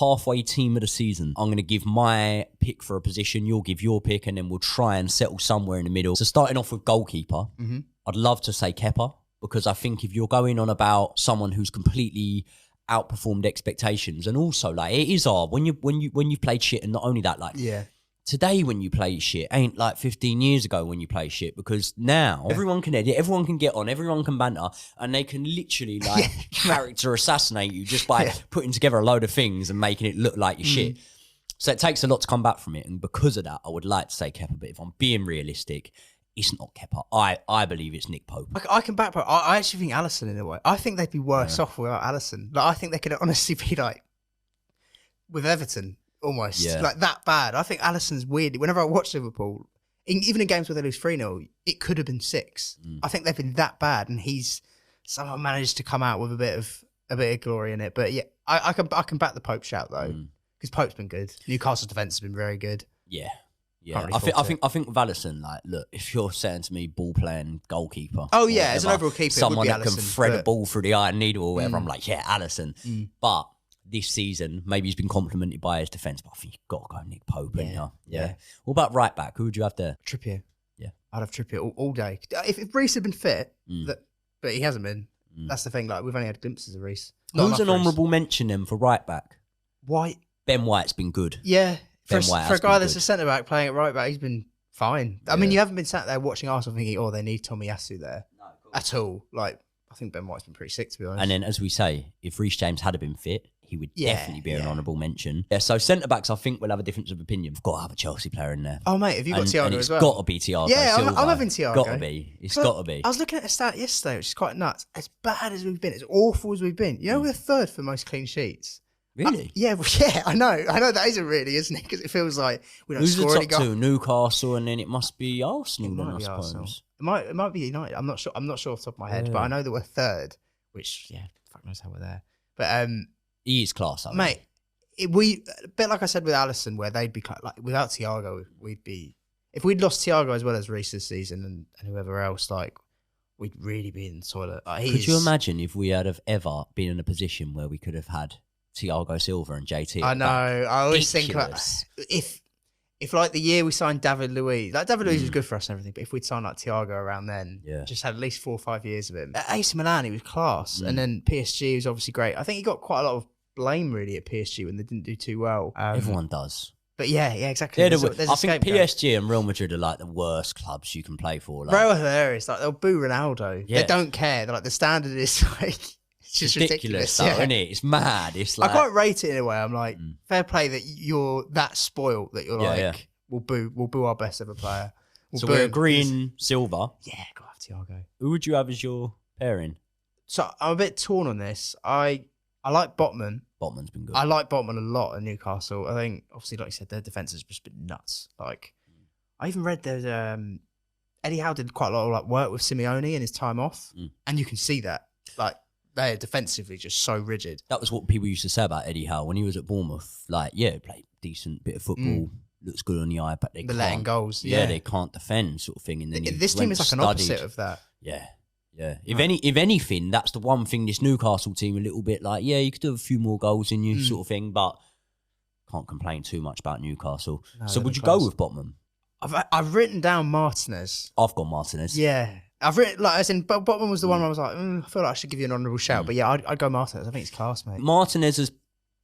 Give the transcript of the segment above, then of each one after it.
halfway team of the season. I'm going to give my pick for a position. You'll give your pick, and then we'll try and settle somewhere in the middle. So starting off with goalkeeper, I'd love to say Kepa, because I think if you're going on about someone who's completely outperformed expectations, and also like it is hard when you've played shit, and not only that, like today when you play shit ain't like 15 years ago when you play shit, because now everyone can edit, everyone can get on, everyone can banter, and they can literally like character assassinate you just by putting together a load of things and making it look like your shit. So it takes a lot to come back from it, and because of that I would like to say Kepa, but if I'm being realistic, it's not Kepa. I believe it's Nick Pope. I can back. I actually think Alisson in a way. I think they'd be worse off without Alisson. Like I think they could honestly be like with Everton almost like that bad. I think Alisson's weird. Whenever I watch Liverpool, even in games where they lose 3-0, it could have been 6. I think they've been that bad, and he's somehow managed to come out with a bit of glory in it. But yeah, I can back the Pope shout though, because Pope's been good. Newcastle's defence has been very good. Yeah. I think with Alisson, like, look, if you're saying to me ball playing goalkeeper, as an overall keeper, someone it would be that Alisson, can thread a ball through the eye needle or whatever, I'm like, yeah, Alisson. But this season, maybe he's been complimented by his defence, but I think you've got to go Nick Pope. Yeah. What about right back? Who would you have there? Trippier. Yeah, I'd have Trippier all day. If Reece had been fit, but he hasn't been. That's the thing. Like we've only had glimpses of Reece. Who's an honourable mention then for right back? White. Ben White's been good. Yeah. For a guy that's a centre back playing at right back, he's been fine. I mean, you haven't been sat there watching Arsenal thinking, oh, they need Tomiyasu there at all. Like, I think Ben White's been pretty sick, to be honest. And then, as we say, if Reece James had been fit, he would definitely be an honourable mention. Yeah, so centre backs, I think we'll have a difference of opinion. We've got to have a Chelsea player in there. Oh, mate, have you got Thiago as well? It's got to be Thiago. Yeah, I'm having Thiago. Got to be. It's got to be. I was looking at a stat yesterday, which is quite nuts. As bad as we've been, as awful as we've been, you know, we're third for most clean sheets. Really? I know that isn't really, isn't it? Because it feels like we don't score any goals. Who's the top two? Newcastle, and then it must be Arsenal. Then I suppose it might be United. I'm not sure off the top of my head, but I know that we're third. Which fuck knows how we're there. But he is class, mate. A bit like I said with Alisson, where they'd be like without Thiago, we'd be, if we'd lost Thiago as well as Reece this season and whoever else, like we'd really be in the toilet. Like, could you imagine if we had have ever been in a position where we could have had Thiago Silva and JT? I know. I always think like, if like the year we signed David Luiz, like David Luiz was good for us and everything, but if we'd signed like Thiago around then, just had at least 4 or 5 years of him. At AC Milan, he was class, and then PSG was obviously great. I think he got quite a lot of blame really at PSG when they didn't do too well. Everyone does. But yeah, exactly. I think PSG and Real Madrid are like the worst clubs you can play for. Like, Real are hilarious. Like they'll boo Ronaldo. Yeah. They don't care. They're like the standard is like it's just ridiculous, though, isn't it? It's mad. It's like I quite rate it in a way. I'm like, fair play that you're that spoiled that you're we'll boo our best ever player. We're agreeing Silva. Yeah, go have Thiago. Who would you have as your pairing? So I'm a bit torn on this. I like Botman. Botman's been good. I like Botman a lot at Newcastle. I think, obviously, like you said, their defence has just been nuts. Like, I even read there's Eddie Howe did quite a lot of like work with Simeone in his time off, and you can see that. Like, they're defensively just so rigid. That was what people used to say about Eddie Howe when he was at Bournemouth. Like, he played decent bit of football, looks good on the eye, but they can't. Letting goals. Yeah, they can't defend, sort of thing. And then this team is like an opposite of that. Yeah. Yeah. If anything, that's the one thing this Newcastle team a little bit like, you could have a few more goals in you, sort of thing, but can't complain too much about Newcastle. No, so would you go with Botman? I've written down Martinez. I've gone Martinez. Yeah. I've written, like, as in, Botman was the one where I was like, I feel like I should give you an honourable shout. But yeah, I'd go Martinez. I think it's class, mate. Martinez has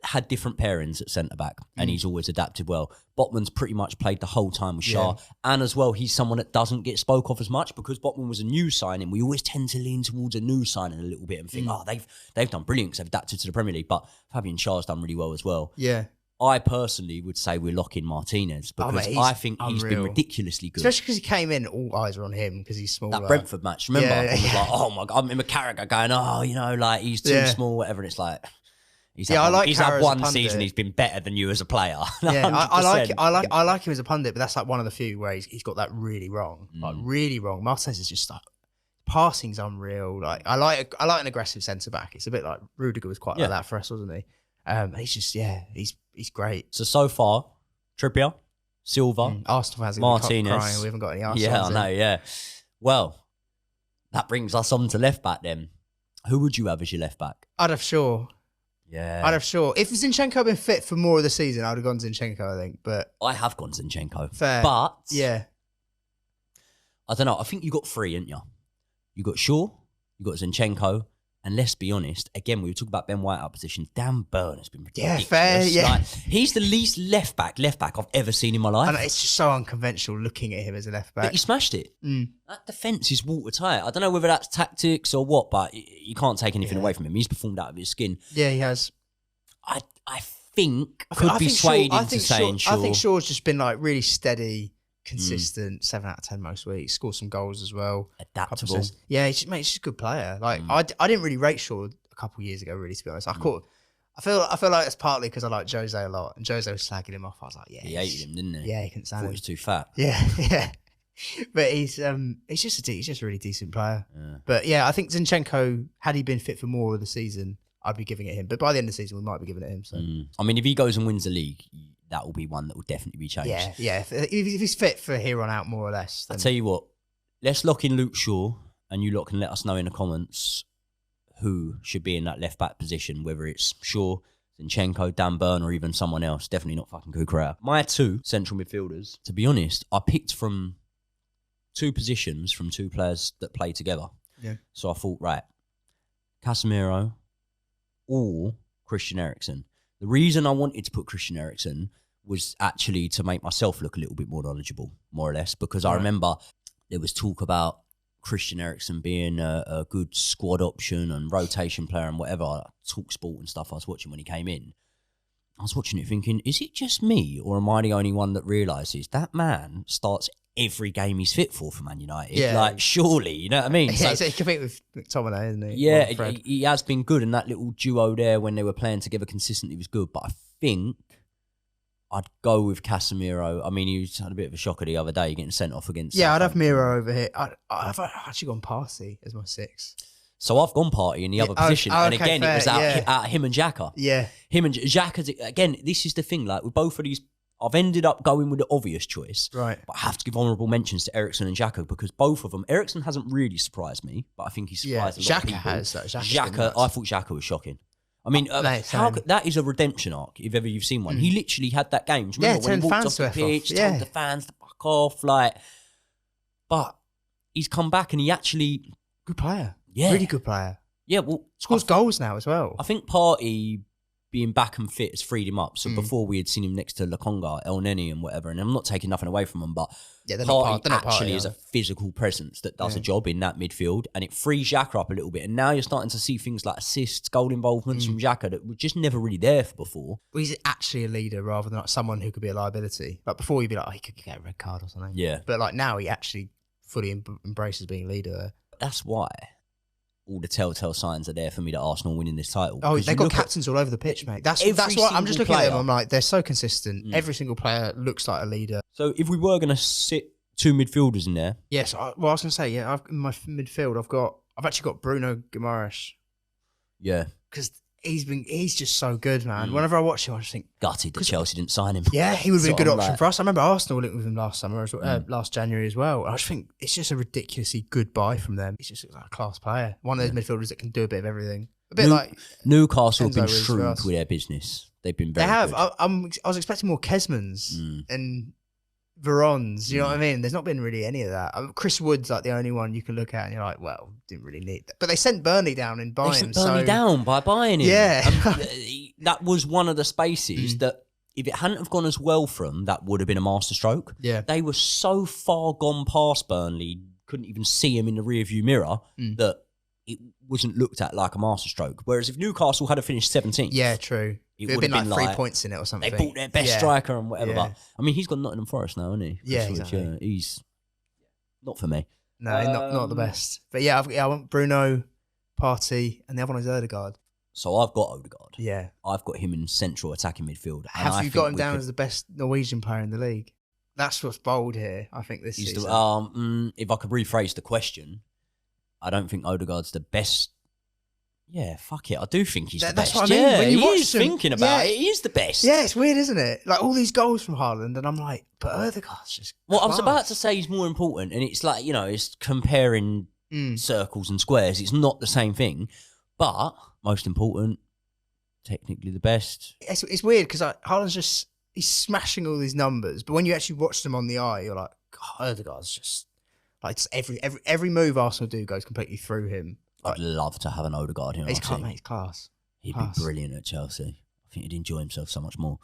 had different pairings at centre-back, and he's always adapted well. Botman's pretty much played the whole time with Shah, and as well, he's someone that doesn't get spoke of as much because Botman was a new signing. We always tend to lean towards a new signing a little bit and think, they've done brilliant because they've adapted to the Premier League, but Fabian Shah's done really well as well. Yeah. I personally would say we're locking Martinez because I think he's been ridiculously good. Especially because he came in, all eyes were on him because he's small. That Brentford match, remember? I was like, oh my God, I'm in my Carragher going, like he's too small, whatever, and it's like... He's had one season. He's been better than you as a player. Yeah, I like him as a pundit, but that's like one of the few where he's got that really wrong, like really wrong. Martinez is just like passing's unreal. Like I like an aggressive centre back. It's a bit like Rudiger was quite like that for us, wasn't he? He's just he's great. So far, Trippier, Silva, Arsenal has Martinez. Crying. We haven't got any Arsenal. Yeah, I know. Yeah. Well, that brings us on to left back then. Who would you have as your left back? I'd have Shaw. Yeah. I'd have Shaw. If Zinchenko had been fit for more of the season, I'd have gone Zinchenko, I think. But I have gone Zinchenko. fair. But Yeah. I don't know. I think you got three, ain't you? You got Shaw, you got Zinchenko, and let's be honest, again, we were talking about Ben White out position. Dan Burn has been ridiculous. Yeah, fair, yeah. Like, he's the least left back I've ever seen in my life. And it's just so unconventional looking at him as a left back. But he smashed it. Mm. That defence is watertight. I don't know whether that's tactics or what, but you can't take anything away from him. He's performed out of his skin. Yeah, he has. I think could be swayed into saying Shaw. I think Shaw's just been like really steady, consistent, 7 out of 10 most weeks. Scored some goals as well. Adaptable. Yeah, he's just a good player. Like I didn't really rate Shaw a couple of years ago, really, to be honest. I feel like it's partly because I like Jose a lot, and Jose was slagging him off. I was like, yeah, he hated him, didn't he? Yeah, he couldn't stand Thought him. he was too fat. Yeah, yeah. But he's just a really decent player. Yeah. But yeah, I think Zinchenko, had he been fit for more of the season, I'd be giving it him. But by the end of the season, we might be giving it him. So I mean, if he goes and wins the league, that will be one that will definitely be changed. yeah. If he's fit for here on out, more or less. I'll tell you what, let's lock in Luke Shaw, and you lot can let us know in the comments who should be in that left back position, whether it's Shaw, Zinchenko, Dan Burn, or even someone else. Definitely not fucking Kukurea. My two central midfielders, to be honest, I picked from two positions from two players that play together. Yeah. So I thought, right, Casemiro or Christian Eriksen. The reason I wanted to put Christian Eriksen was actually to make myself look a little bit more knowledgeable, more or less, because I remember there was talk about Christian Eriksen being a good squad option and rotation player and whatever, Talk Sport and stuff I was watching when he came in. I was watching it thinking, is it just me or am I the only one that realises that man starts every game he's fit for Man United? Yeah. Like, surely, you know what I mean? Yeah, so he competed with McTominay, isn't he? Yeah, Or Fred. he has been good, and that little duo there when they were playing together consistently was good. But I think I'd go with Casemiro. I mean, he had a bit of a shocker the other day getting sent off against. Yeah, I'd have Miro over here. I've actually gone Party as my 6. So I've gone Party in the other position, and okay, again, fair, it was out him and Xhaka. Yeah. Him and Xhaka, again, this is the thing, like with both of these, I've ended up going with the obvious choice. Right. But I have to give honourable mentions to Eriksen and Xhaka because both of them, Eriksen hasn't really surprised me, but I think he's surprised a lot of Xhaka people. has, though. Xhaka, I thought Xhaka was shocking. I mean, Mate, that is a redemption arc, if ever you've seen one. He literally had that game. Do you remember when he walked off the pitch, told the fans to fuck off, but he's come back and he actually... Good player. Yeah. Really good player. Yeah, well... Scores goals now as well. I think Partey being back and fit has freed him up. So before we had seen him next to Lokonga, El Neni and whatever, and I'm not taking nothing away from him, but Partey actually is a physical presence that does a job in that midfield, and it frees Xhaka up a little bit. And now you're starting to see things like assists, goal involvements from Xhaka that were just never really there before. Well, he's actually a leader rather than like someone who could be a liability. Like before, you'd be like, oh, he could get a red card or something. Yeah. But like now, he actually fully embraces being leader there. That's why all the telltale signs are there for me that Arsenal winning this title. Oh, they've got captains all over the pitch, mate. That's why I'm just looking at them. I'm like, they're so consistent. Every single player looks like a leader. So if we were going to sit two midfielders in there, yes. I was going to say, yeah. In my midfield, I've actually got Bruno Guimaraes. Yeah, because he's just so good, man. Whenever I watch him, I just think gutted that Chelsea didn't sign him. Yeah, he would be a good option for us. I remember Arsenal linked with him last summer, last January as well. I just think it's just a ridiculously good buy from them. He's just like a class player, one of those midfielders that can do a bit of everything. A bit like Newcastle have been shrewd with their business. They've been very. They have. Good. I was expecting more Kesmans and Verons. You know what I mean? There's not been really any of that. Chris Wood's like the only one you can look at and you're like, well, didn't really need that. But they sent Burnley down and buying him. They sent Burnley down by buying him. Yeah. That was one of the spaces that if it hadn't have gone as well for them, that would have been a masterstroke. Yeah. They were so far gone past Burnley, couldn't even see him in the rearview mirror that it wasn't looked at like a masterstroke. Whereas if Newcastle had finished 17th. Yeah, true. It would have been like 3 points in it or something. They bought their best striker and whatever. But I mean, he's got Nottingham Forest now, hasn't he? Yeah, exactly. He's not for me. No, not the best. But yeah, I want Bruno, Partey, and the other one is Odegaard. So I've got Odegaard. Yeah. I've got him in central attacking midfield. Have you got him down as the best Norwegian player in the league? That's what's bold here, I think, this season. If I could rephrase the question, I don't think Odegaard's the best. Yeah, fuck it. I do think he's the best. That's what I mean. When you watch is thinking about it. He is the best. Yeah, it's weird, isn't it? Like all these goals from Haaland, and I'm like, but Odegaard's just I was about to say he's more important, and it's like, it's comparing circles and squares. It's not the same thing. But most important, technically the best. It's weird because Haaland's he's smashing all these numbers, but when you actually watch them on the eye, you're like, God, Odegaard's just like every move Arsenal do goes completely through him. I'd love to have an Odegaard here. He's class. He'd be brilliant at Chelsea. I think he'd enjoy himself so much more.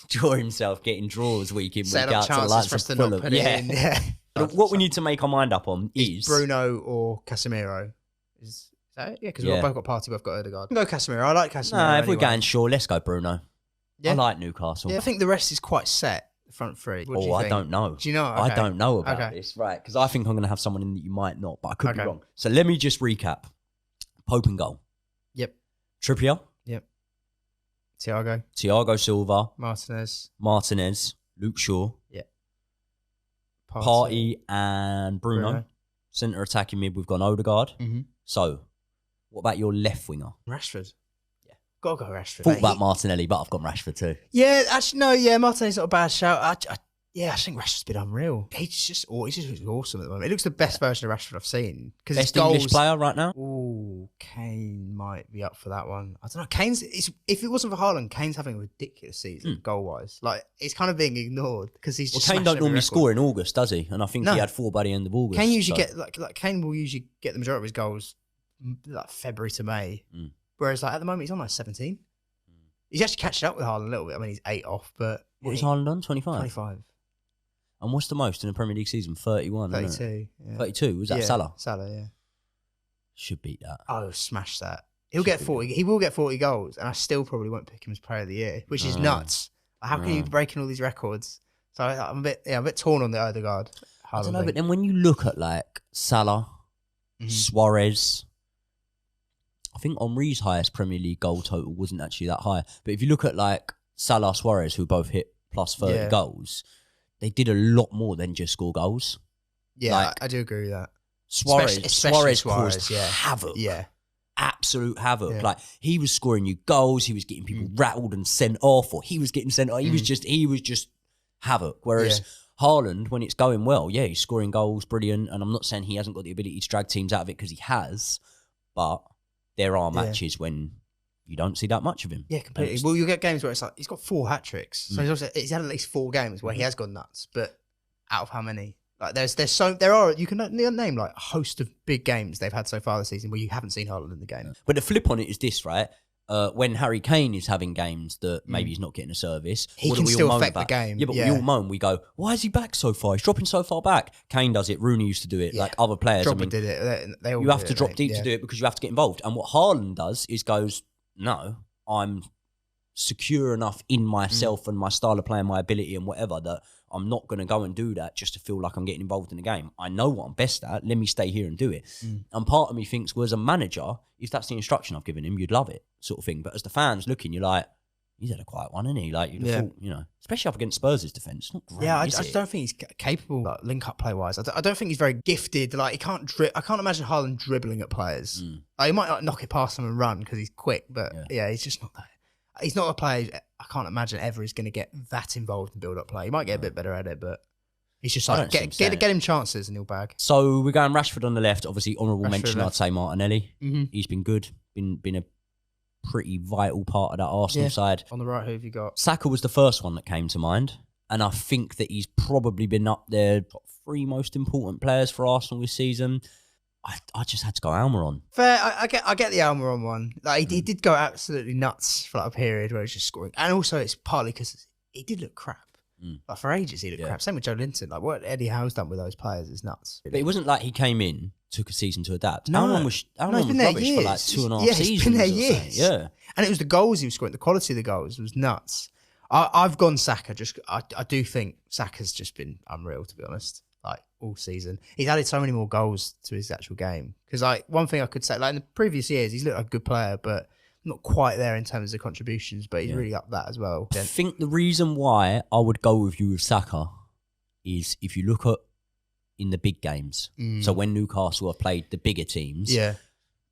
Enjoy himself getting draws week in, week out to the likes of Fulham. Yeah. What we need to make our mind up on is Bruno or Casemiro. Is that it? Yeah, because we've both got Partey, we've got Odegaard. Go Casemiro. I like Casemiro. No, if we're going sure, let's go Bruno. Yeah. I like Newcastle. Yeah, I think the rest is quite set. The front three. What do you think? I don't know. Do you know? Okay. I don't know about this, right? Because I think I'm going to have someone in that you might not, but I could be wrong. So let me just recap. Pope and goal. Yep. Trippier. Yep. Thiago Silva. Martinez. Luke Shaw. Yep. Partey and Bruno. Centre attacking mid, we've got Odegaard. Mm-hmm. So, what about your left winger? Rashford. Yeah. Gotta go Rashford. Thought about Martinelli, but I've gone Rashford too. Yeah, actually, no, yeah, Martinelli's not a bad shout. I think Rashford's been unreal. He's just awesome at the moment. He looks the best version of Rashford I've seen. Best English player right now? Ooh, Kane might be up for that one. I don't know. If it wasn't for Haaland, Kane's having a ridiculous season goal-wise. Like, it's kind of being ignored because he's just Kane don't normally score in August, does he? And I think he had 4 by the end of August. Kane usually Kane will usually get the majority of his goals like February to May. Whereas like at the moment he's on like 17. He's actually catching up with Haaland a little bit. I mean, he's 8 off, but what is Haaland on? 25? 25. And what's the most in a Premier League season? 31, 32. Isn't it? Yeah. 32? Was that Salah? Salah, yeah. Should beat that. Oh, smash that. He'll get 40. He will get 40 goals, and I still probably won't pick him as player of the year, which is nuts. How can you be breaking all these records? So I'm a bit torn on the Odegaard. I don't know, but then when you look at like Salah, Suarez, I think Henry's highest Premier League goal total wasn't actually that high. But if you look at like Salah, Suarez, who both hit plus 30 goals, they did a lot more than just score goals. Yeah, like, I do agree with that. Suarez caused havoc. Yeah. Absolute havoc. Yeah. Like, he was scoring you goals, he was getting people rattled and sent off, or he was getting sent off. He was just havoc. Whereas Haaland, when it's going well, he's scoring goals, brilliant. And I'm not saying he hasn't got the ability to drag teams out of it, because he has, but there are matches when you don't see that much of him. Yeah, completely. Well, you get games where it's like he's got 4 hat-tricks. So he's had at least 4 games where he has gone nuts. But out of how many? Like you can name like a host of big games they've had so far this season where you haven't seen Haaland in the game. But the flip on it is this, right? When Harry Kane is having games that maybe he's not getting a service, he can still affect the game. Yeah, but we all moan. We go, why is he back so far? He's dropping so far back. Kane does it. Rooney used to do it. Like other players. Did it. They all you have to drop deep to do it because you have to get involved. And what Haaland does is goes, no, I'm secure enough in myself and my style of play and my ability and whatever that I'm not going to go and do that just to feel like I'm getting involved in the game. I know what I'm best at. Let me stay here and do it. And part of me thinks, well, as a manager, if that's the instruction I've given him, you'd love it, sort of thing. But as the fans looking, you're like, he's had a quiet one, isn't he? Like, you'd have thought, especially up against Spurs' defence. Not great, I don't think he's capable, like, link-up play-wise. I don't think he's very gifted. Like, he can't I can't imagine Haaland dribbling at players. Like, he might like, knock it past them and run because he's quick, but he's just not that. He's not a player I can't imagine ever is going to get that involved in build-up play. He might get a bit better at it, but he's just like, get him chances and he'll bag. So we're going Rashford on the left. Obviously, honourable mention, I'd say Martinelli. He's been good, been a pretty vital part of that Arsenal side. On the right, who have you got? Saka was the first one that came to mind. And I think that he's probably been up there, top 3 most important players for Arsenal this season. I just had to go Almiron. Fair, I get the Almiron one. Like he did go absolutely nuts for like a period where he was just scoring, and also it's partly because he did look crap. Like for ages he looked crap. Same with Joe Linton. Like what Eddie Howe's done with those players is nuts. But it wasn't like he came in, took a season to adapt. No, Almiron was rubbish for like 2.5 seasons. He's been there years. Yeah, and it was the goals he was scoring. The quality of the goals was nuts. I've gone Saka. I do think Saka's just been unreal, to be honest. Like all season, he's added so many more goals to his actual game. Because like one thing I could say, like in the previous years, he's looked like a good player, but not quite there in terms of contributions. But he's really up that as well. I think the reason why I would go with you with Saka is if you look at in the big games. So when Newcastle have played the bigger teams,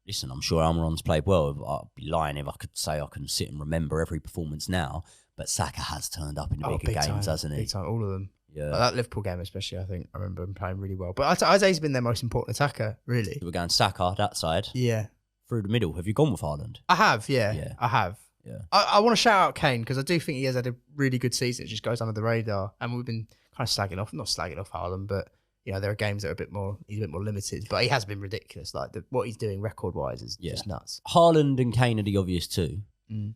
listen, I'm sure Almiron's played well. I'd be lying if I could say I can sit and remember every performance now. But Saka has turned up in the bigger games, hasn't he? Big time, all of them. Yeah, like that Liverpool game especially, I think I remember him playing really well. But I'd say he's been their most important attacker, really. We're going Saka that side. Yeah. through the middle. Have you gone with Haaland? I have, yeah. Yeah. I have. Yeah. I want to shout out Kane because I do think he has had a really good season. It just goes under the radar. And we've been kind of not slagging off Haaland, but there are games that are he's a bit more limited. But he has been ridiculous. Like what he's doing record-wise is just nuts. Haaland and Kane are the obvious two. Mm.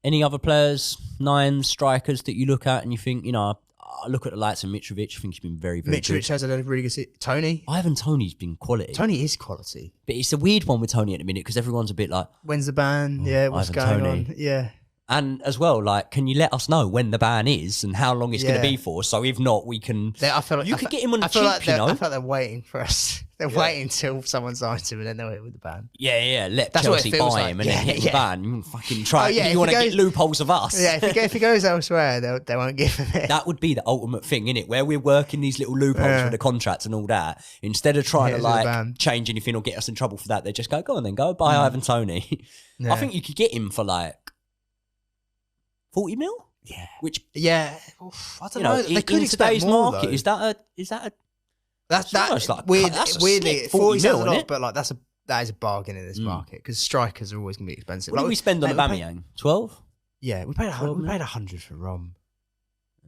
Any other players, nines, strikers that you look at and you think, I look at the likes of Mitrovic. I think he's been very, very good. Mitrovic has had a really good season. Tony? Ivan Toney's been quality. Tony is quality. But it's a weird one with Tony at the minute because everyone's a bit like... When's the ban? What's Ivan going Toney. on? Yeah. And as well, like, can you let us know when the ban is and how long it's going to be for? So if not, we can... I feel like you could get him on the cheap, I feel like they're waiting for us. They're waiting until someone signs him and then they'll hit with the ban. Yeah. Let That's Chelsea buy like. him and then hit the ban. You fucking try. You want to get loopholes of us. Yeah, if he goes elsewhere, they won't give him it. That would be the ultimate thing, innit? Where we're working these little loopholes for the contracts and all that. Instead of trying to change anything or get us in trouble for that, they just go on then, go buy Ivan Toney. Yeah. I think you could get him for like 40 mil? Yeah. Which I don't know. They could in expect today's more, market. Though. Is that a that's like, weirdly 40 mil, sounds a lot, but like that is a bargain in this market because strikers are always going to be expensive. What did we spend on Aubameyang? 12? Yeah, we paid 100 for Rom.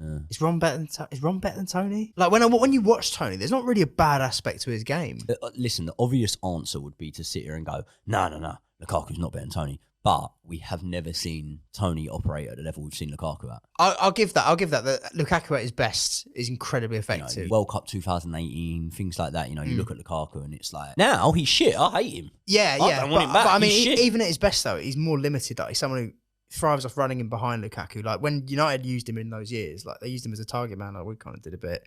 Yeah. Is Rom better than Tony? Like when you watch Tony, there's not really a bad aspect to his game. Listen, the obvious answer would be to sit here and go, no, Lukaku's not better than Tony. But we have never seen Tony operate at the level we've seen Lukaku at. I'll give that. That Lukaku at his best is incredibly effective. World Cup 2018, things like that. You look at Lukaku and it's like, now he's shit. I hate him. Yeah. I don't want him back. But I mean, he's shit. Even at his best though, he's more limited. Like he's someone who thrives off running in behind Lukaku. Like when United used him in those years, like they used him as a target man. Like we kind of did a bit.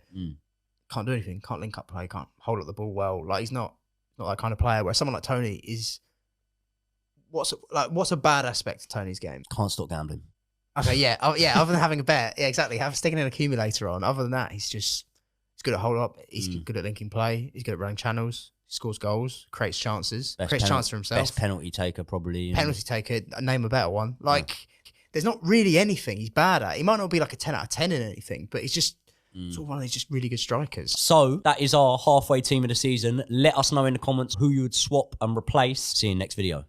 Can't do anything. Can't link up play. Can't hold up the ball well. Like he's not that kind of player. Where someone like Tony is. What's a bad aspect of Tony's game? Can't stop gambling. Okay, yeah. Other than having a bet, yeah, exactly. Sticking an accumulator on. Other than that, he's good at hold up. He's good at linking play. He's good at running channels. He scores goals, creates chances, creates chances for himself. Best penalty taker probably. Penalty taker. Name a better one. There's not really anything he's bad at. He might not be like a 10 out of 10 in anything, but he's just sort of one of these just really good strikers. So that is our halfway team of the season. Let us know in the comments who you would swap and replace. See you in the next video.